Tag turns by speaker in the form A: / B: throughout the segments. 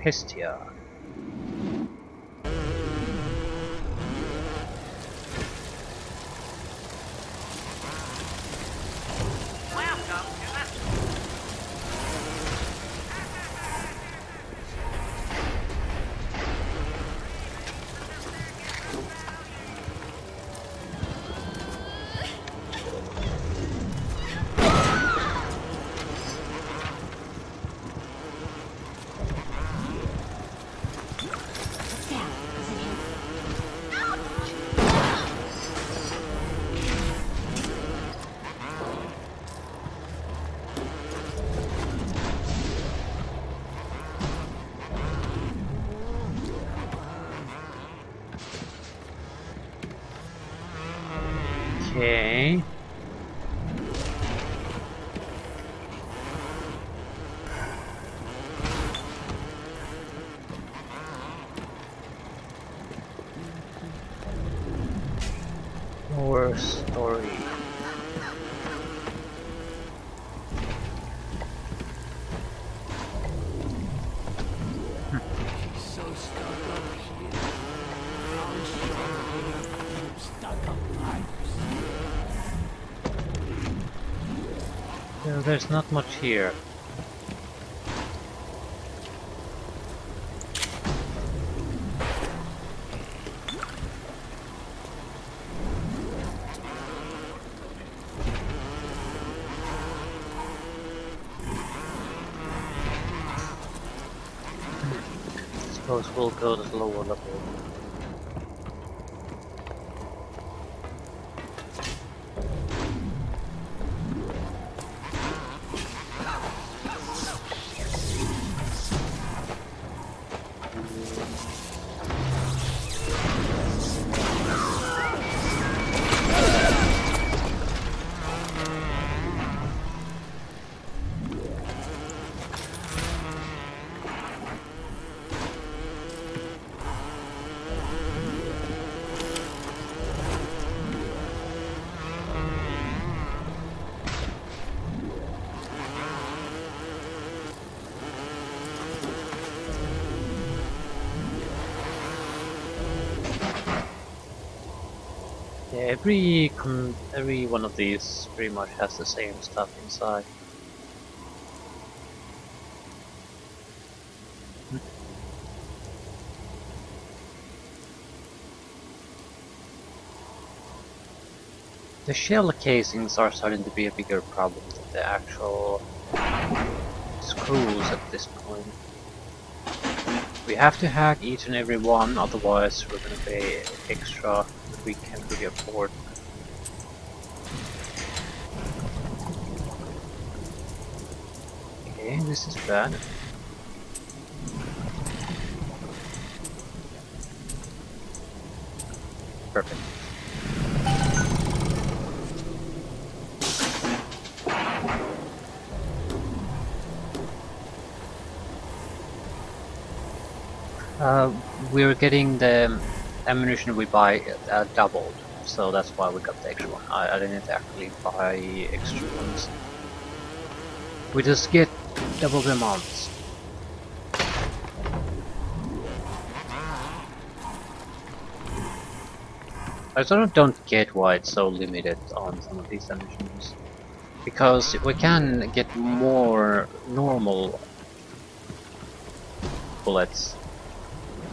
A: Hestia. Okay. More story.
B: So stuck up here. I'm sure stuck up pipes.
A: There's not much here. Suppose we'll go to the lower level. Yeah, every one of these pretty much has the same stuff inside. The shell casings are starting to be a bigger problem than the actual screws at this point. We have to hack each and every one, otherwise we're gonna pay extra that we can't really afford. Okay, this is bad. Perfect. We're getting the ammunition we buy doubled, so that's why we got the extra one. I didn't actually buy extra ones. We just get double the amounts. I sort of don't get why it's so limited on some of these ammunitions. Because we can get more normal bullets.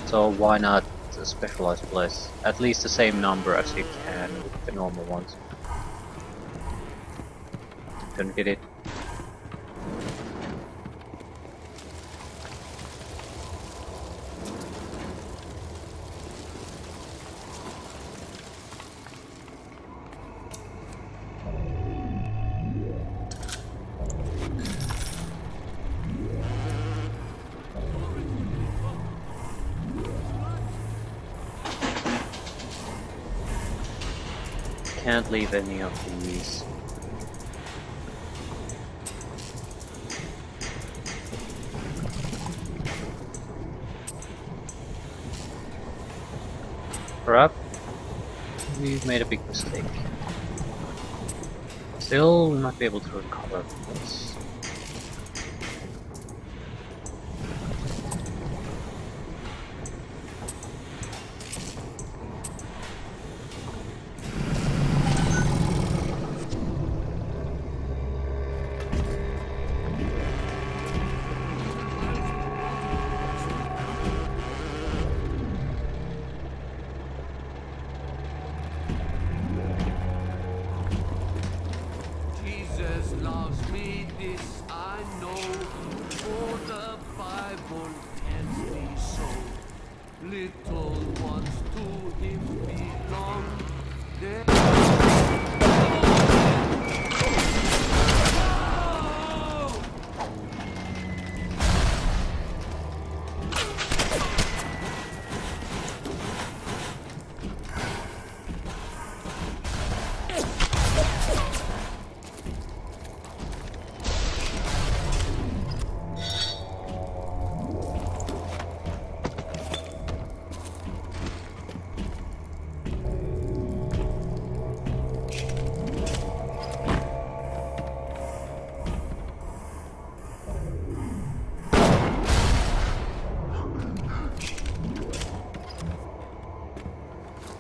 A: So why not specialized bullets? At least the same number as you can with the normal ones. Don't get it? Can't leave any of these. Perhaps we've made a big mistake. Still, we might be able to recover from this.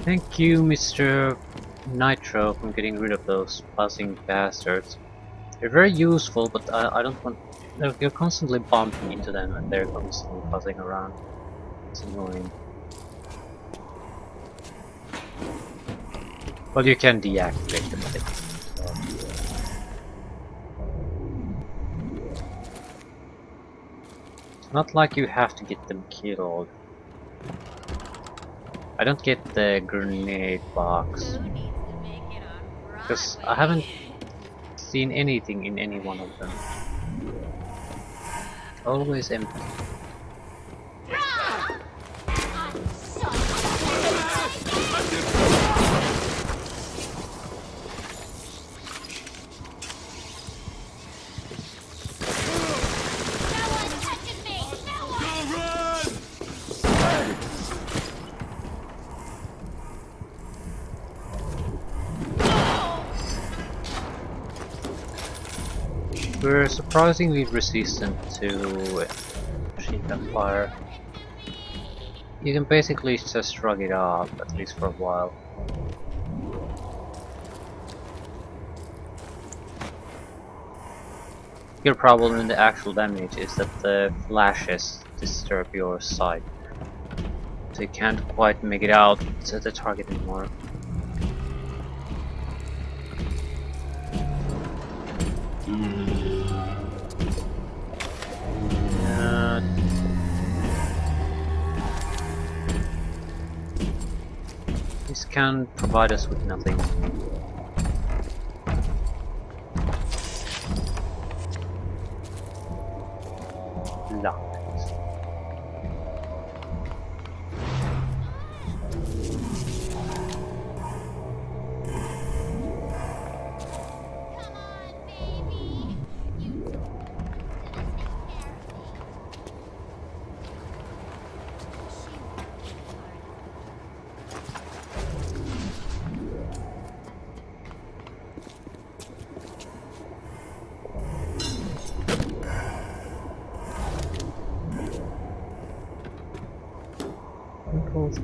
A: Thank you, Mr. Nitro, for getting rid of those buzzing bastards. They're very useful, but I don't want... You're constantly bumping into them and they're constantly buzzing around. It's annoying. Well, you can deactivate them, I think. It's not like you have to get them killed. I don't get the grenade box. Because I haven't seen anything in any one of them. Always empty. We're surprisingly resistant to machine gun fire. You can basically just shrug it off, at least for a while. Your problem in the actual damage is that the flashes disturb your sight. So you can't quite make it out to the target anymore. This can provide us with nothing. Luck.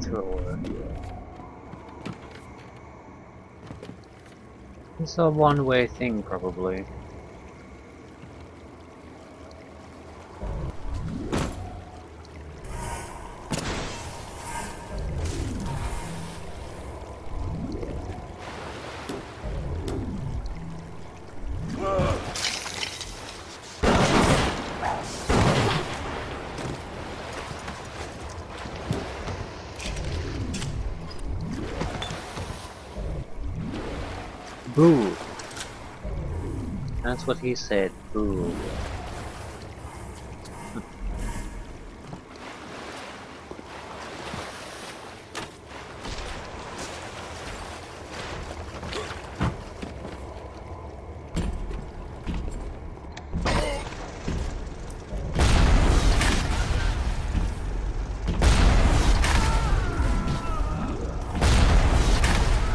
A: Thrower. It's a one-way thing, probably. Boo! That's what he said, boo.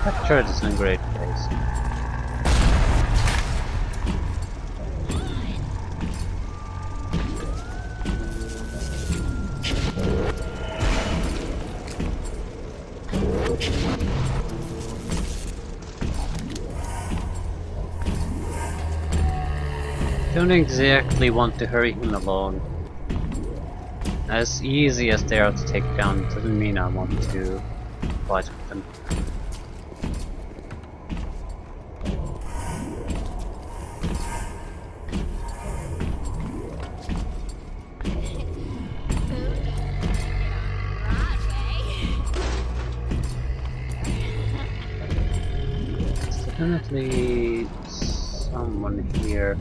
A: That church is in a great place. Don't exactly want to hurry him along. As easy as they are to take down doesn't mean I want to fight with them. There's definitely someone here.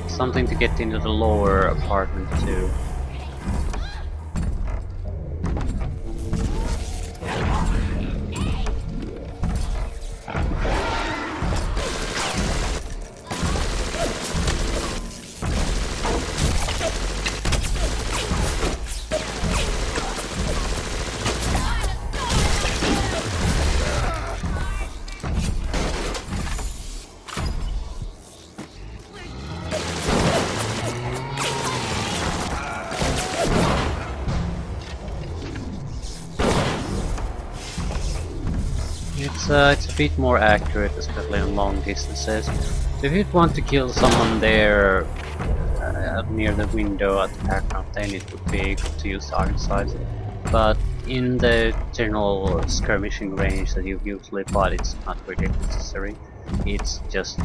A: Something to get into the lower apartment too. it's a bit more accurate, especially on long distances. So if you'd want to kill someone there near the window at the background, then it would be good to use the iron sights. But in the general skirmishing range that you usually fight, it's not really necessary. It's just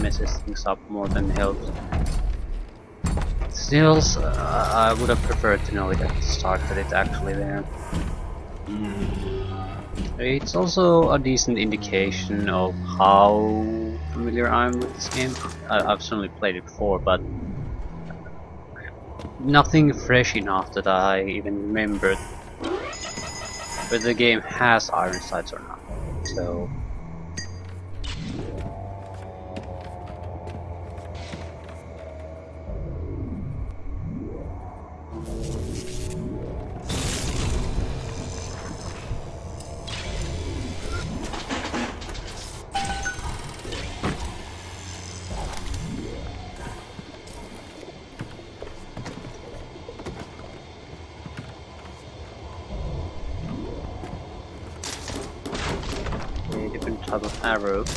A: messes things up more than helps. Still, I would have preferred to know it at the start that it's actually there. It's also a decent indication of how familiar I am with this game. I've certainly played it before, but nothing fresh enough that I even remembered whether the game has iron sights or not. So different type of arrows.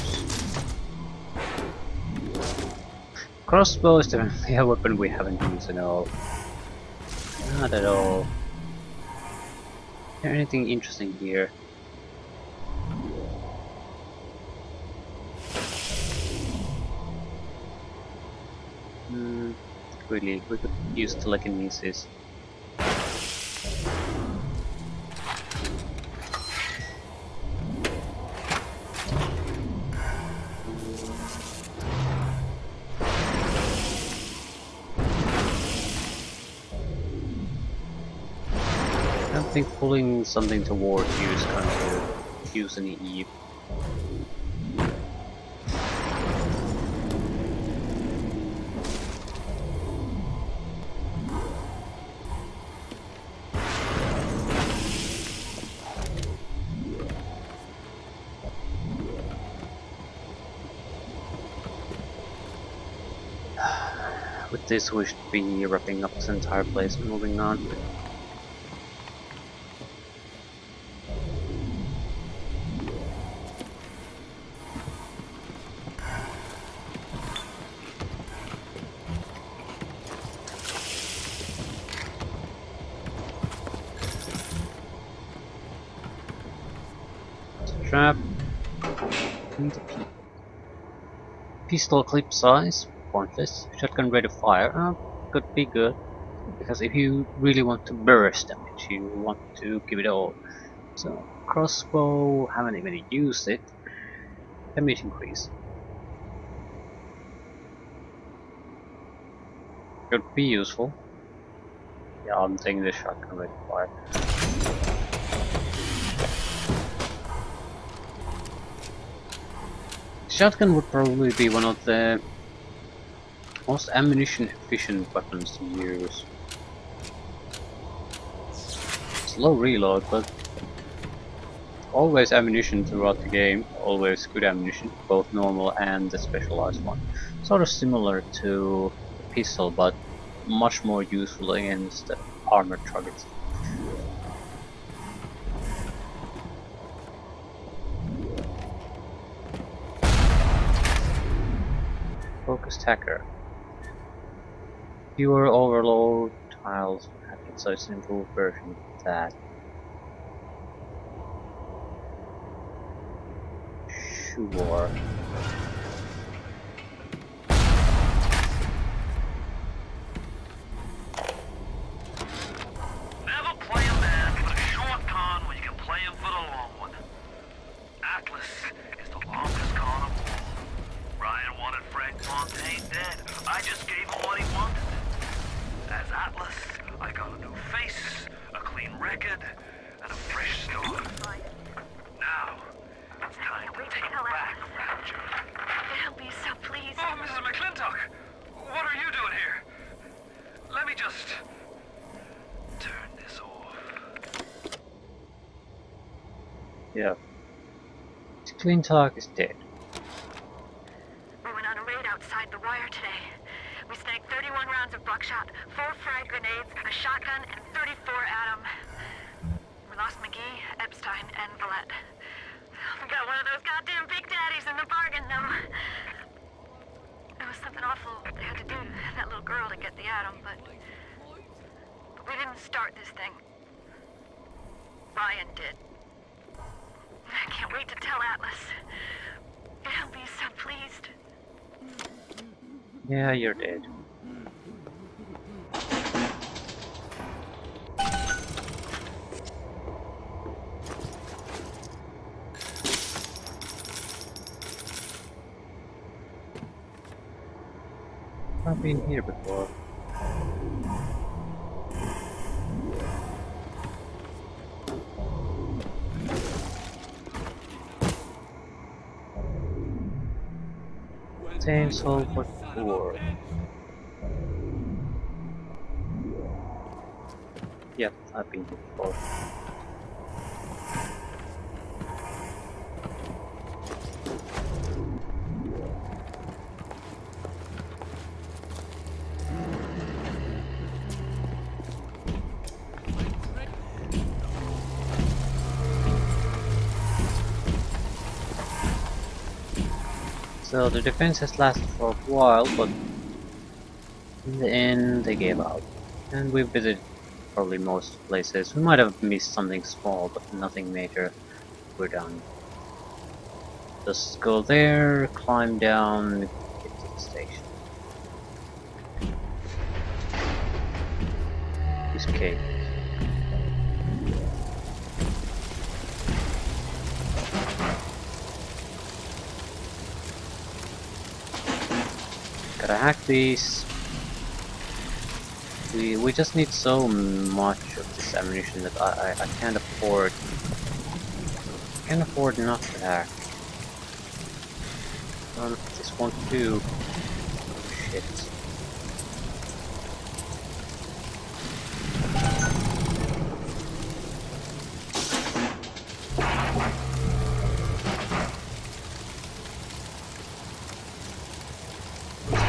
A: Crossbow is definitely a weapon we haven't used at all. Not at all. Is there anything interesting here? Really, we could use telekinesis. I don't think pulling something towards you is going to use any Eve. With this we should be wrapping up this entire place and moving on. Trap. And the pistol clip size. Pointless. Shotgun rate of fire could be good, because if you really want to burst damage, you want to give it all. So crossbow, haven't even used it. Damage increase could be useful. Yeah, I'm taking the shotgun rate of fire. Shotgun would probably be one of the most ammunition efficient weapons to use. Slow reload, but always ammunition throughout the game, always good ammunition, both normal and the specialized one. Sort of similar to the pistol, but much more useful against armored targets. Focused hacker. Fewer overload tiles, so it's an improved version of that. Sure.
B: Never play a man for the short con when you can play him for the long one. Atlas is the longest con of all. Ryan wanted Frank Fontaine dead. I just gave him what he wanted. As Atlas, I got a new face, a clean record, and a fresh start. Now, it's time to take back Rapture.
C: Don't be so pleased.
B: Oh, Mrs. McClintock! What are you doing here? Let me just turn this off.
A: Yeah. McClintock is dead.
C: We went on a raid outside the wire today. We snagged 31 rounds of buckshot, 4 frag grenades, a shotgun, and 34 atom. We're lost McGee, Epstein, and Vallette. We got one of those goddamn big daddies in the bargain, though. It was something awful they had to do to that little girl to get the atom, but we didn't start this thing. Ryan did. I can't wait to tell Atlas. He'll be so pleased.
A: Yeah, you're dead. I've been here before. Contains hole for 4. Yep, I've been here before. So the defense has lasted for a while, but in the end they gave up. And we visited probably most places. We might have missed something small, but nothing major. We're done. Just go there, climb down, get to the station. Escape. Gotta hack these. We just need so much of this ammunition that I can't afford. Can't afford not to hack. This won't do. Oh, shit.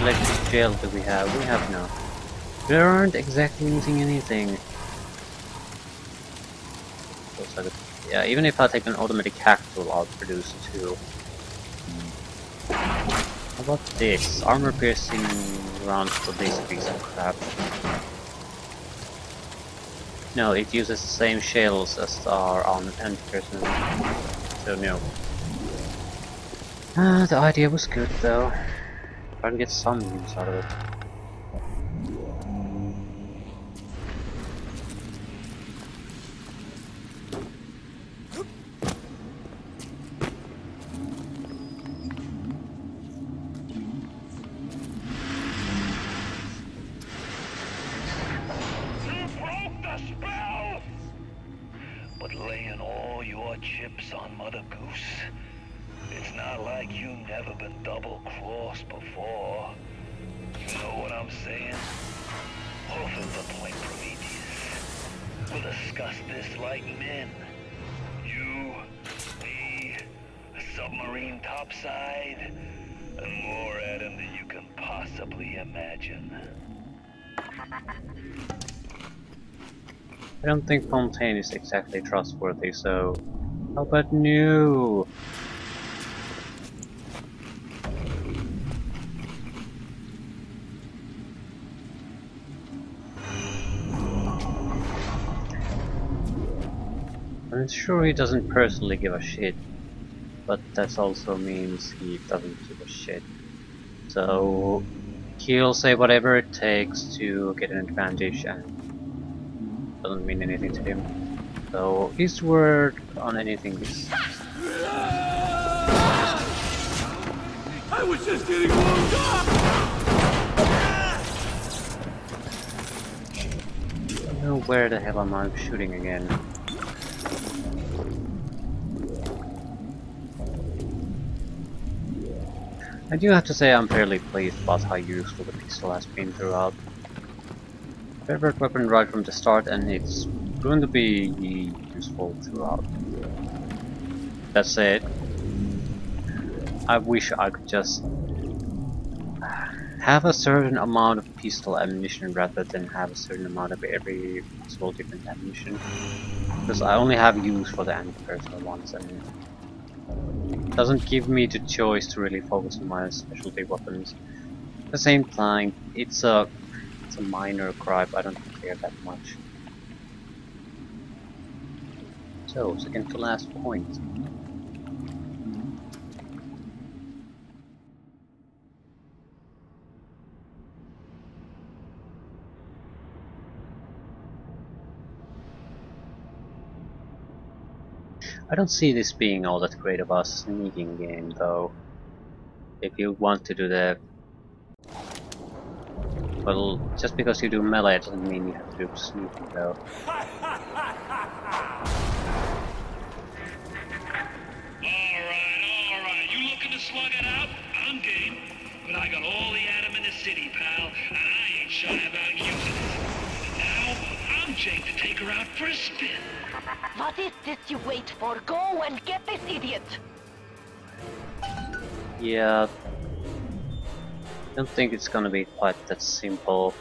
A: Electric gel that we have? We have now. We aren't exactly using anything. Looks like yeah, even if I take an automatic hack tool, I'll produce 2. How about this? Armor piercing rounds for this piece of crap. No, it uses the same shells as our end person. So no. The idea was good though. Try to get some use out of it.
B: You broke the spell! But laying all your chips on Mother Goose, it's not like you never been double-crossed before. You know what I'm saying? Off at the point, Prometheus. We'll discuss this like men. You, me, a submarine topside, and more at him than you can possibly imagine.
A: I don't think Fontaine is exactly trustworthy, so how about new? I'm sure he doesn't personally give a shit, but that also means he doesn't give a shit. So he'll say whatever it takes to get an advantage and doesn't mean anything to him. So his word on anything is...
D: I was just getting warmed up!
A: I don't know where the hell am I shooting again. I do have to say I'm fairly pleased about how useful the pistol has been throughout. Favorite weapon right from the start, and it's going to be useful throughout. That said, I wish I could just have a certain amount of pistol ammunition rather than have a certain amount of every possible different ammunition. Because I only have use for the anti-personnel ones, and it doesn't give me the choice to really focus on my specialty weapons. At the same time, it's a minor gripe, I don't care that much. So, second to last point. I don't see this being all that great of a sneaking game, though. If you want to do the... Well, just because you do melee doesn't mean you have to do sneaking, though.
B: Alright, you looking to slug it out? I'm game. But I got all the atom in the city, pal, and I ain't shy about using it. Now, I'm Jake to take her out for a spin.
C: What is this you wait for? Go and get this idiot!
A: Yeah... I don't think it's gonna be quite that simple.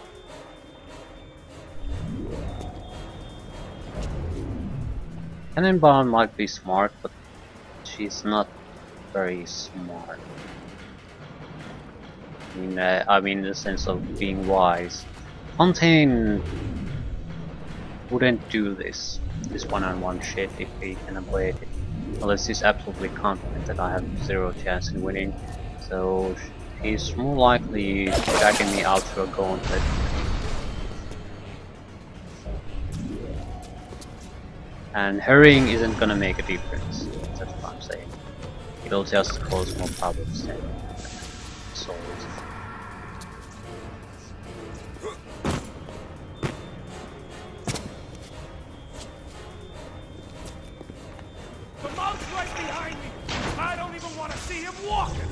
A: Cannonball might be smart, but she's not very smart. I mean in the sense of being wise. Fontaine wouldn't do this one-on-one shit if he can avoid it. Unless he's absolutely confident that I have zero chance in winning. So he's more likely dragging me out through a gauntlet. And hurrying isn't gonna make a difference, that's what I'm saying. It'll just cause more problems than solve.
D: The monk's right behind me! I don't even want to see him walking!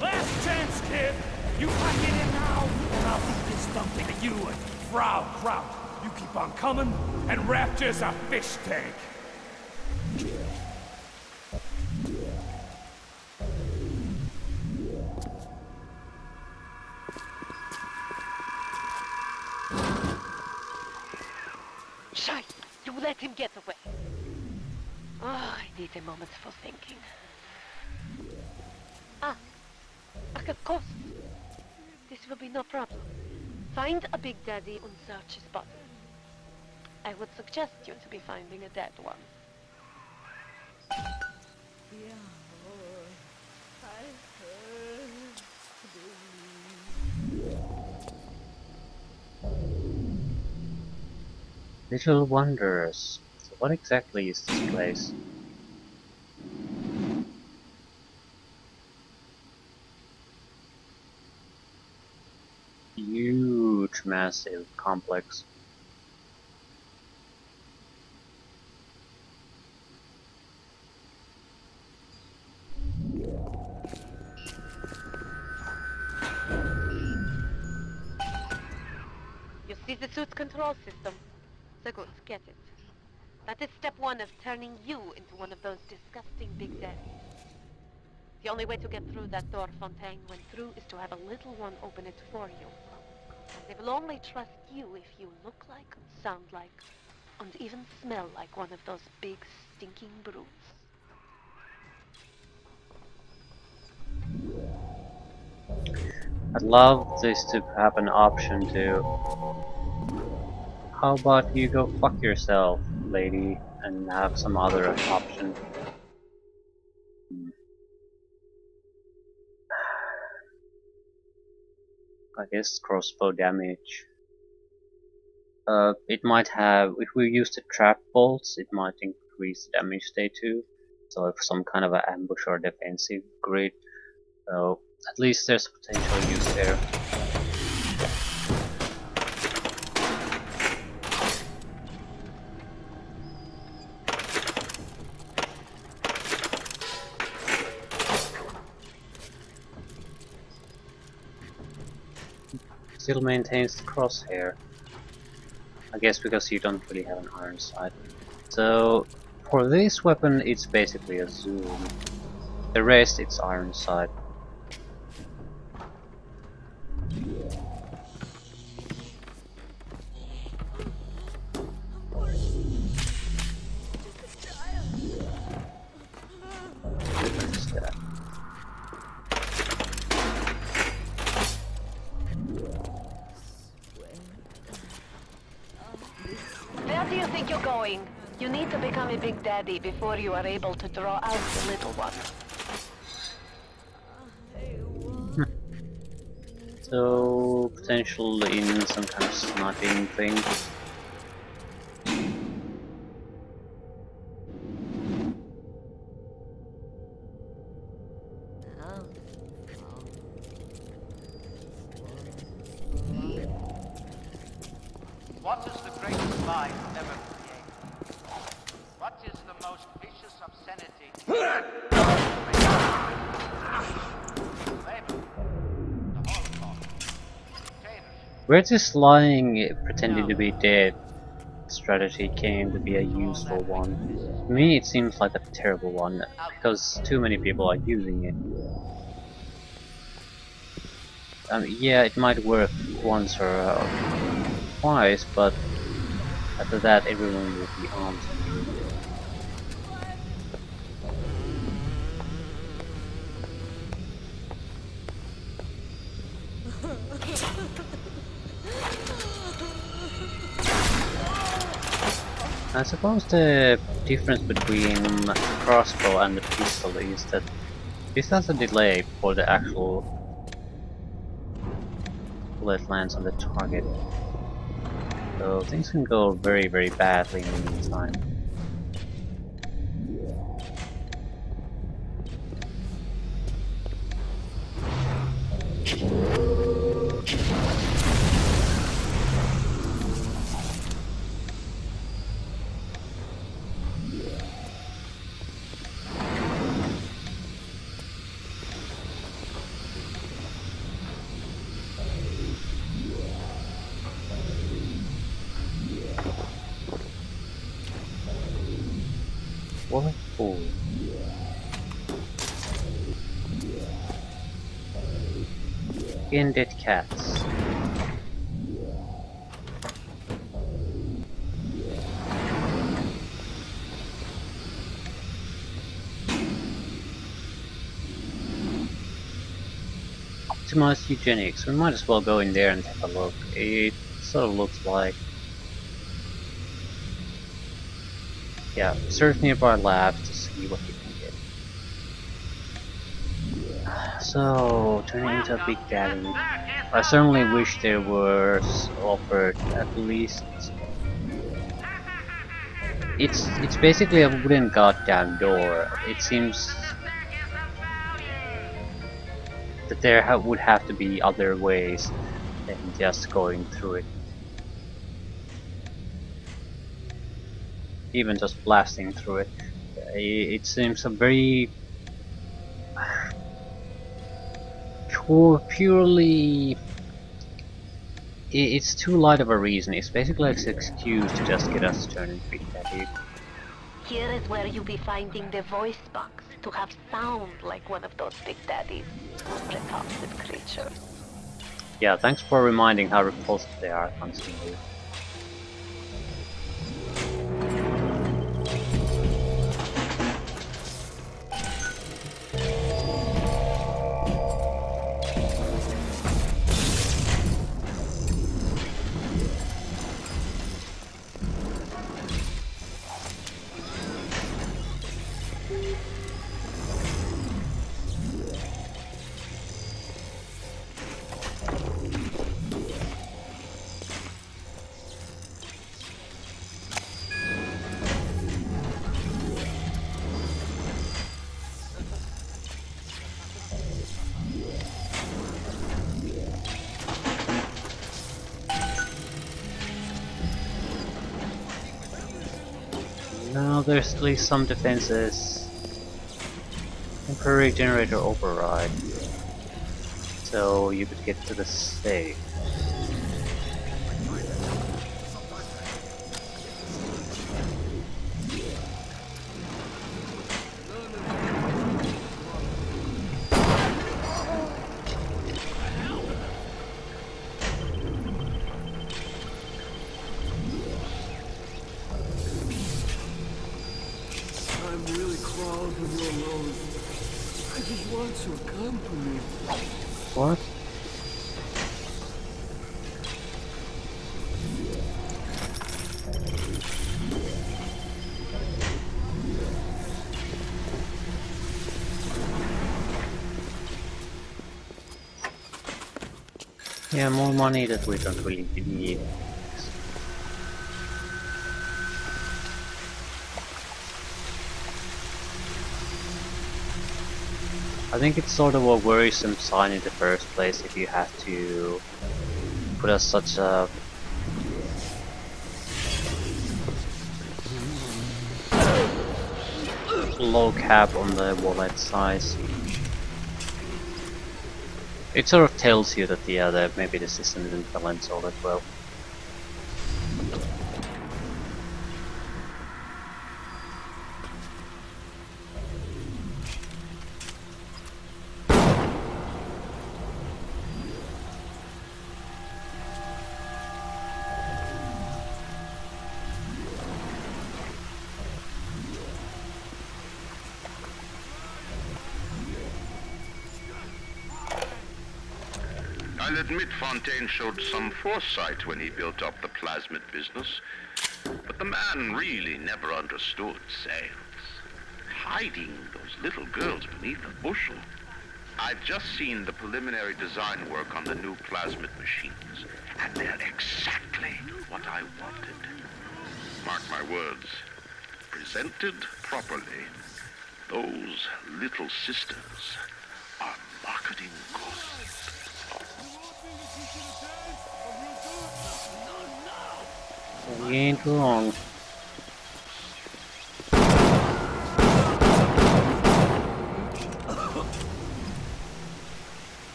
D: Last chance, kid! You pack it in now, and I'll beat this thumping to you and Frau Kraut. You keep on coming, and Rapture's a fish tank.
C: Scheiße! You let him get away. Oh, I need a moment for thinking. Of course. This will be no problem. Find a Big Daddy and search his body. I would suggest you to be finding a dead one.
A: Little Wonders. So what exactly is this place? Huge, massive complex.
C: You see the suit's control system? So good, get it. That is step one of turning you into one of those disgusting Big Daddies. The only way to get through that door Fontaine went through is to have a little one open it for you. And they will only trust you if you look like, sound like, and even smell like one of those big stinking brutes.
A: I'd love this to have an option to... How about you go fuck yourself, lady, and have some other option? I guess crossbow damage. It might have, if we use the trap bolts, it might increase the damage they do. So if some kind of an ambush or defensive grid. So At least there's potential use there. Still maintains the crosshair. I guess because you don't really have an iron sight. So for this weapon it's basically a zoom. The rest it's iron sight. What is that?
E: Where do you think you're going? You need to become a big daddy before you are able to draw out the little one.
A: So potential in some kind of sniping thing.
F: What is the greatest lie ever created? What is the most vicious obscenity? Slavery, the Holocaust, dictatorship.
A: Where this lying, pretending to be dead strategy came to be a useful one. To me it seems like a terrible one, because too many people are using it. Yeah, it might work once or twice, but after that everyone will be on to you. I suppose the difference between the crossbow and the pistol is that this has a delay before the actual bullet lands on the target. So things can go very, very badly in the meantime. What a fool. Again, dead cats. Optimized eugenics. We might as well go in there and take a look. It sort of looks like... Yeah, search nearby labs to see what you can get. So, turning into a big daddy. I certainly wish there was offered at least... It's basically a wooden goddamn door. It seems that there would have to be other ways than just going through it. Even just blasting through it. It seems a very purely... It's too light of a reason. It's basically an excuse to just get us turned into Big Daddy.
E: Here is where you'll be finding the voice box to have sound like one of those big daddies. Repulsive creatures.
A: Yeah, thanks for reminding how repulsive they are constantly. Now there's at least some defenses. Temporary generator override. So you could get to the safe.
G: I'm really crawled when you're alone. I just want your company.
A: What? Yeah, more money that we don't really need. I think it's sort of a worrisome sign in the first place if you have to put us such a low cap on the wallet size. It sort of tells you that maybe the system isn't balanced all that well.
H: I'll admit Fontaine showed some foresight when he built up the plasmid business, but the man really never understood sales. Hiding those little girls beneath a bushel. I've just seen the preliminary design work on the new plasmid machines, and they're exactly what I wanted. Mark my words, presented properly, those little sisters are marketing gold.
A: You ain't wrong.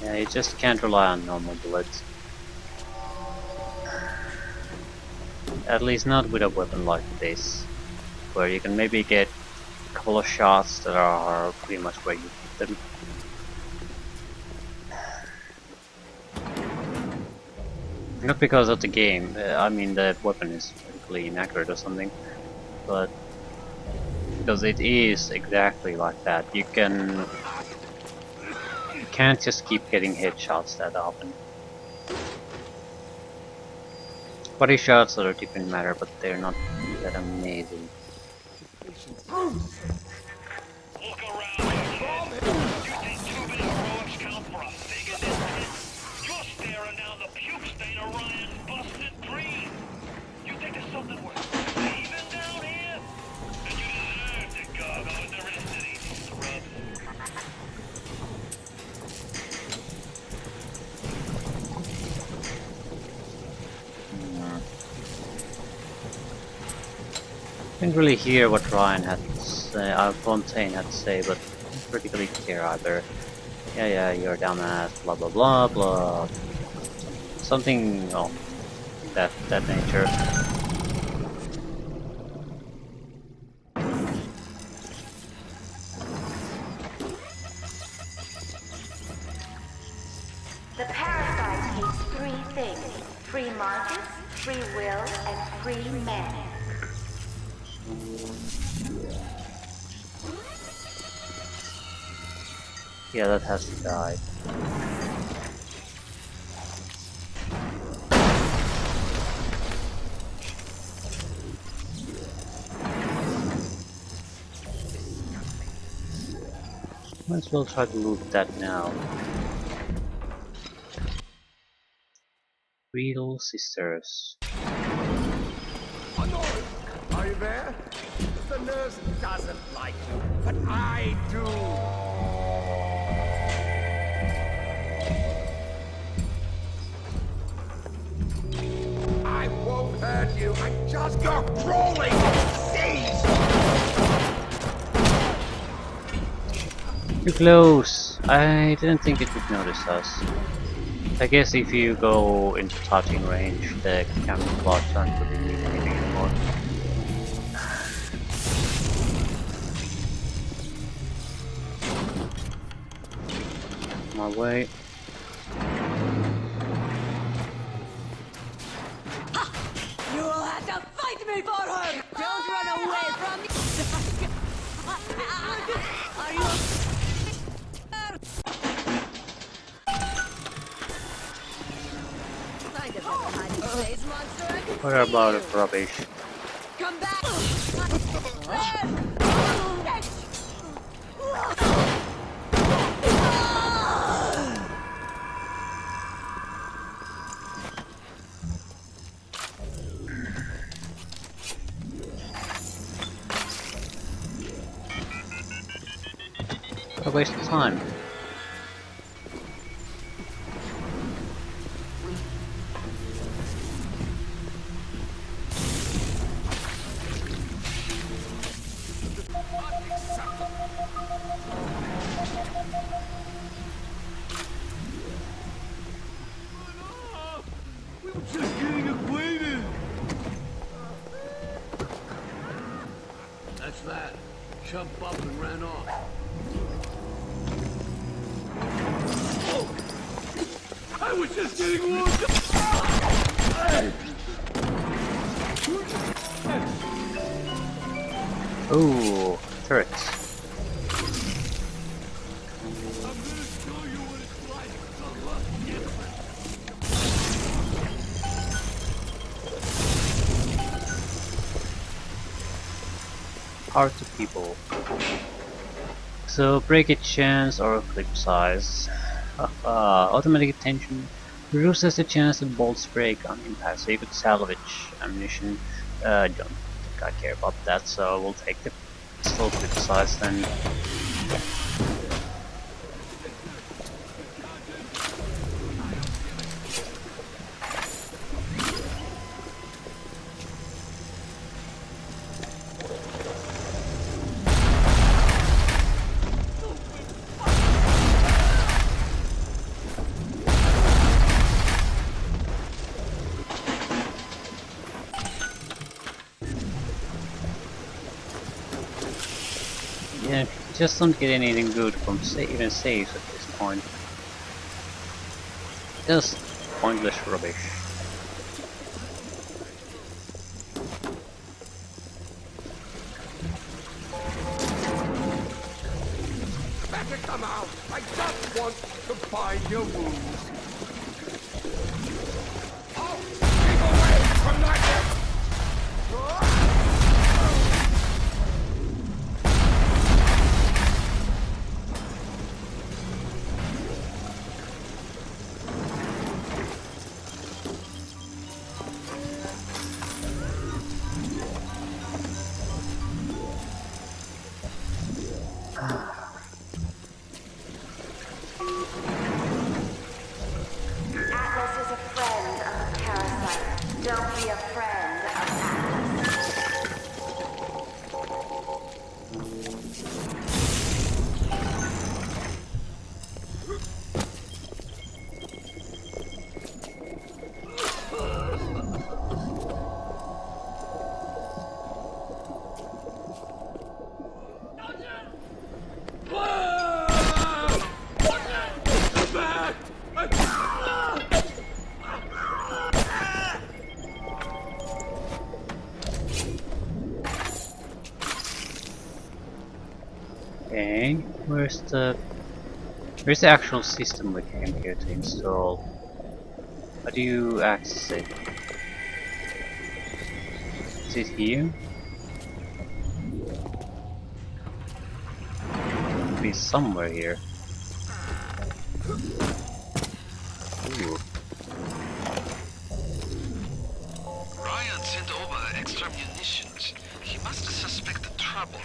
A: Yeah, you just can't rely on normal bullets. At least not with a weapon like this, where you can maybe get a couple of shots that are pretty much where you hit them. Not because of the game, I mean the weapon is particularly inaccurate or something, but because it is exactly like that. You can't just keep getting headshots that often. Body shots are a different matter, but they're not that amazing.
B: Look around. You think too many heroics count for a fig in this pit? You're staring down the puke stain of Ryan's busted dream. You think there's something worth leaving down here? Then you deserve to gargle with the rest of these scrubs.
A: Didn't really hear what Ryan had to say, Fontaine had to say, but didn't particularly care either. Yeah, you're a dumbass, blah blah blah blah. Something, well, that nature.
E: The parasite hates three things: free markets, free will, and free men.
A: Yeah, that has to die. Might as well try to loot that now. Real sisters.
D: Honor! Are you there? The nurse doesn't like you, but I do. Because you're crawling seas!
A: Too close! I didn't think it would notice us. I guess if you go into touching range, the camouflage aren't really needed anymore. My way.
I: You will have to fight me for her! Don't run away from me! Are you... Find a better hiding place, monster.
A: What about the rubbish?
I: Come back!
A: A waste of time.
G: We were just getting acquainted. That's that. Jumped up and ran off. Oh! I was just getting warmed up.
A: Ooh, turrets.
G: I'm gonna show you what it's like to love different.
A: Hearts of people. So breakage chance or clip size. Automatic attention reduces the chance that bolts break on impact, so you could salvage ammunition. Don't think I care about that, so we'll take the full clip size then. Yeah, just don't get anything good from even saves at this point. Just pointless rubbish.
D: Better come out! I just want to find your wounds. Oh, keep away from that!
C: Atlas is a friend of the parasite. Don't be a friend of Atlas.
A: Okay, where's the actual system we came here to install? How do you access it? Is it here? It'll be somewhere here. Ooh.
B: Ryan sent over extra munitions. He must have suspected trouble.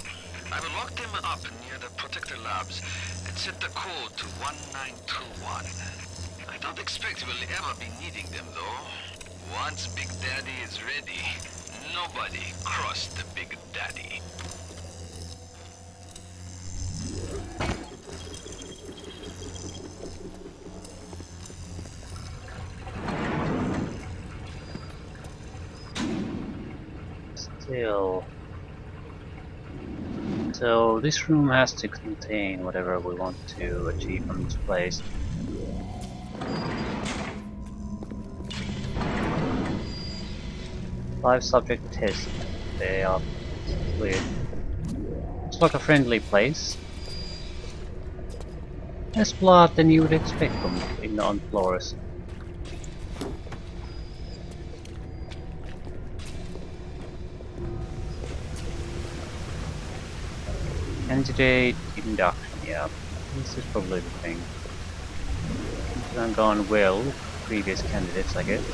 B: I will lock them up near the protector labs and set the code to 1921. I don't expect we'll ever be needing them though. Once Big Daddy is ready, Nobody crossed the Big Daddy.
A: Still. So this room has to contain whatever we want to achieve from this place. Live subject test. They are clear. Looks like a friendly place. Less blood than you would expect from on floors. Candidate induction, yeah. This is probably the thing. It's not gone well with previous candidates, I guess.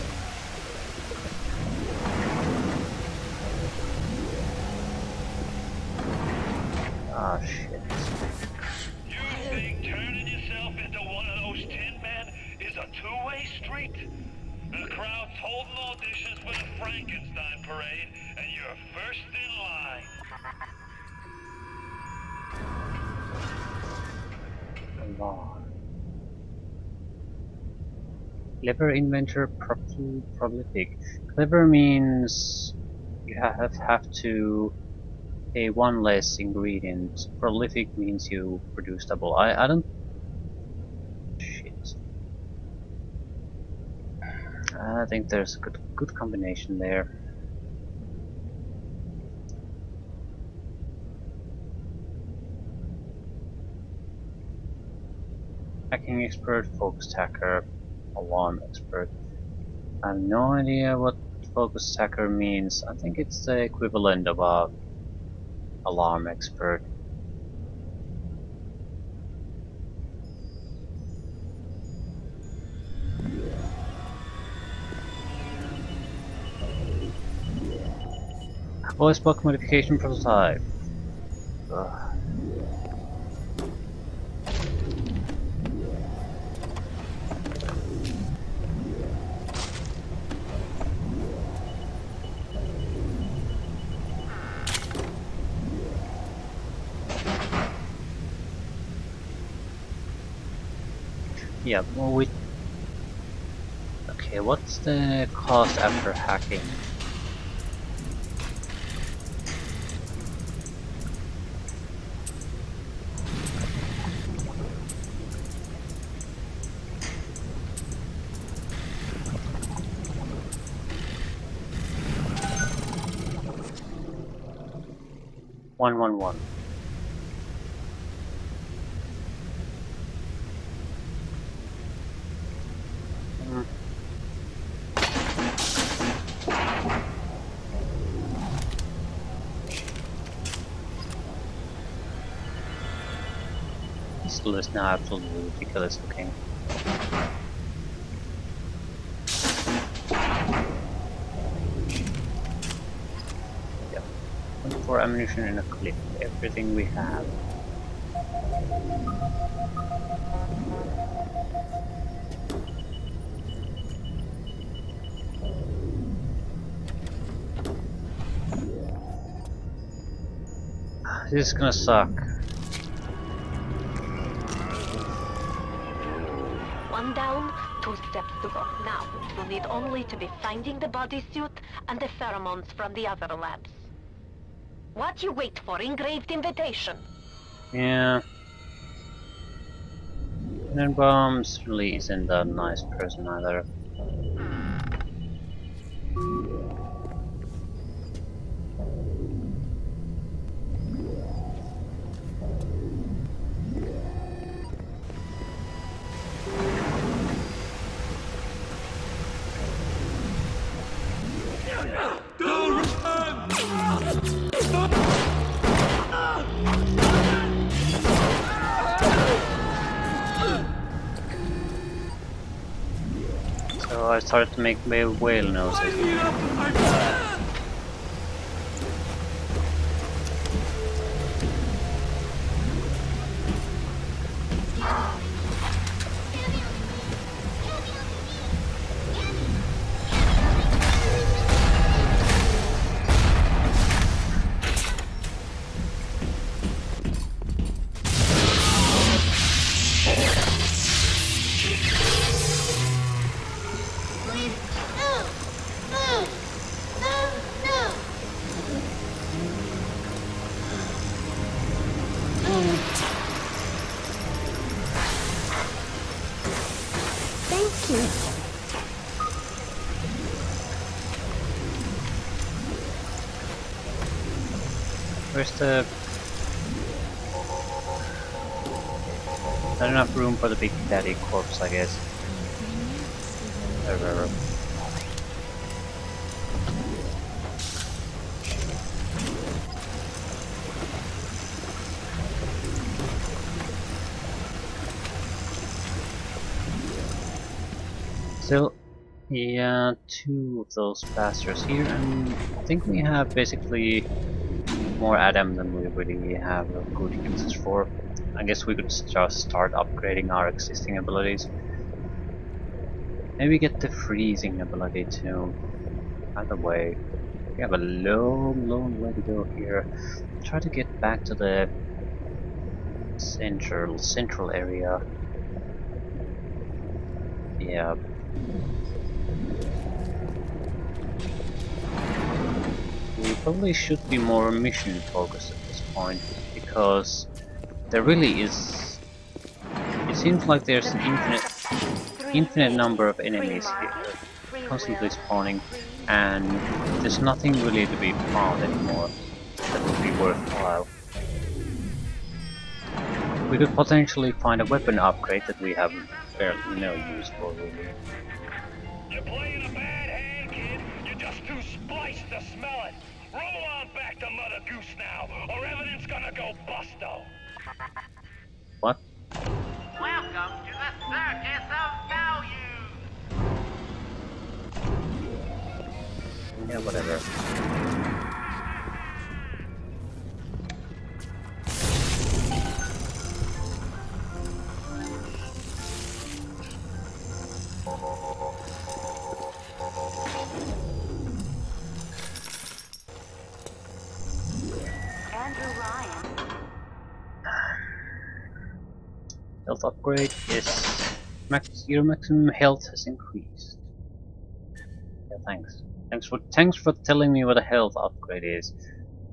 A: Ah, shit.
B: You think turning yourself into one of those tin men is a two-way street? The crowd's holding auditions for the Frankenstein parade, and you're first in line.
A: Clever inventor, prolific. Clever means you have to pay one less ingredient. Prolific means you produce double. I don't. Shit. I think there's a good combination there. Hacking expert, focused hacker, alarm expert. I have no idea what focused hacker means. I think it's the equivalent of a alarm expert. Voice box modification prototype. Ugh. Yeah, well, okay, what's the cost after hacking? $111. This is now absolutely ridiculous looking. Yep. 24 ammunition in a clip. Everything we have. This is gonna suck.
E: One down, 2 steps to go. Now, you need only to be finding the bodysuit and the pheromones from the other labs. What you wait for? Engraved invitation.
A: Yeah. And then Bombs really isn't a nice person either. So I started to make whale noses. Where's the... Not enough room for the Big Daddy corpse, I guess. There. Still, yeah, 2 of those bastards here, and I think we have basically more Adam than we really have good uses for. I guess we could just start upgrading our existing abilities. Maybe get the freezing ability too. Either way, we have a long way to go here. Try to get back to the central area. Yeah. We probably should be more mission focused at this point, because there really is... It seems like there's an infinite number of enemies here, constantly spawning, and there's nothing really to be found anymore that would be worthwhile. We could potentially find a weapon upgrade that we have barely no use for, really.
B: You're playing a bad hand, kid. You're just too spliced to smell it. Roll on back to Mother Goose now, or everything's gonna go busto.
A: What?
F: Welcome to the Circus of Values!
A: Yeah, whatever. Health upgrade, yes. Your maximum health has increased. Yeah, thanks. Thanks for telling me what a health upgrade is.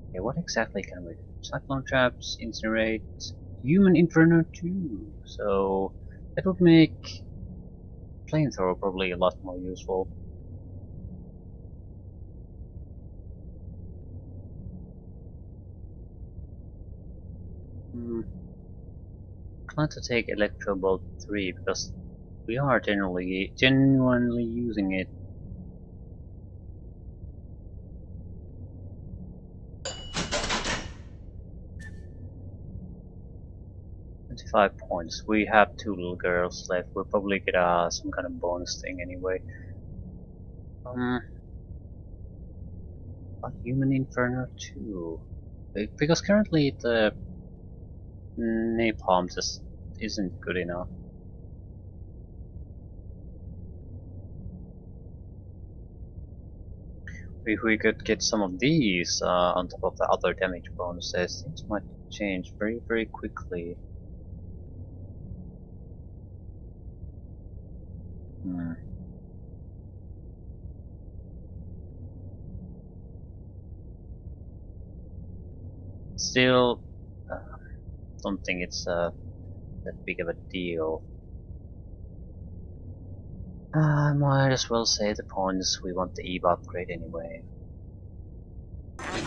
A: Okay, what exactly can we do? Cyclone traps, incinerate, human inferno too. So that would make flamethrower probably a lot more useful. Glad to take Electro Bolt 3 because we are genuinely using it. £25. We have 2 little girls left. We'll probably get some kind of bonus thing anyway. But Human Inferno 2. Because currently the napalm just isn't good enough. If we could get some of these on top of the other damage bonuses, things might change very quickly. Still, don't think it's that big of a deal. Might as well save the points. We want the Eve upgrade anyway.
E: Are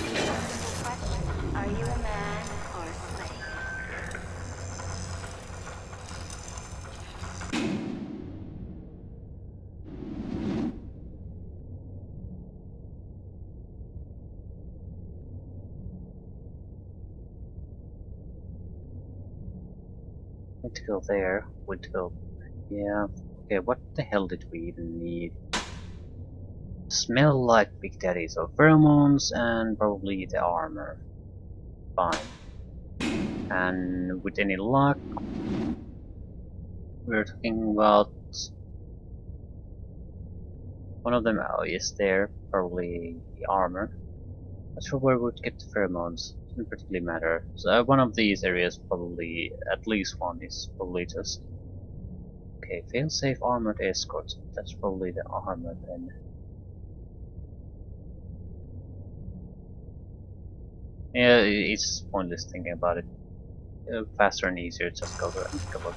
E: you a man or a slave?
A: Would to go there, would to go... Yeah, okay, what the hell did we even need? Smell like Big Daddy, so pheromones and probably the armor. Fine. And with any luck, we're talking about... One of them, oh yes, there, probably the armor. Not sure where we'd get the pheromones. Doesn't particularly matter. So one of these areas probably, at least one, is probably just... Okay, fail-safe armored escorts. That's probably the armor then. Yeah, it's pointless thinking about it. Faster and easier, just go and go.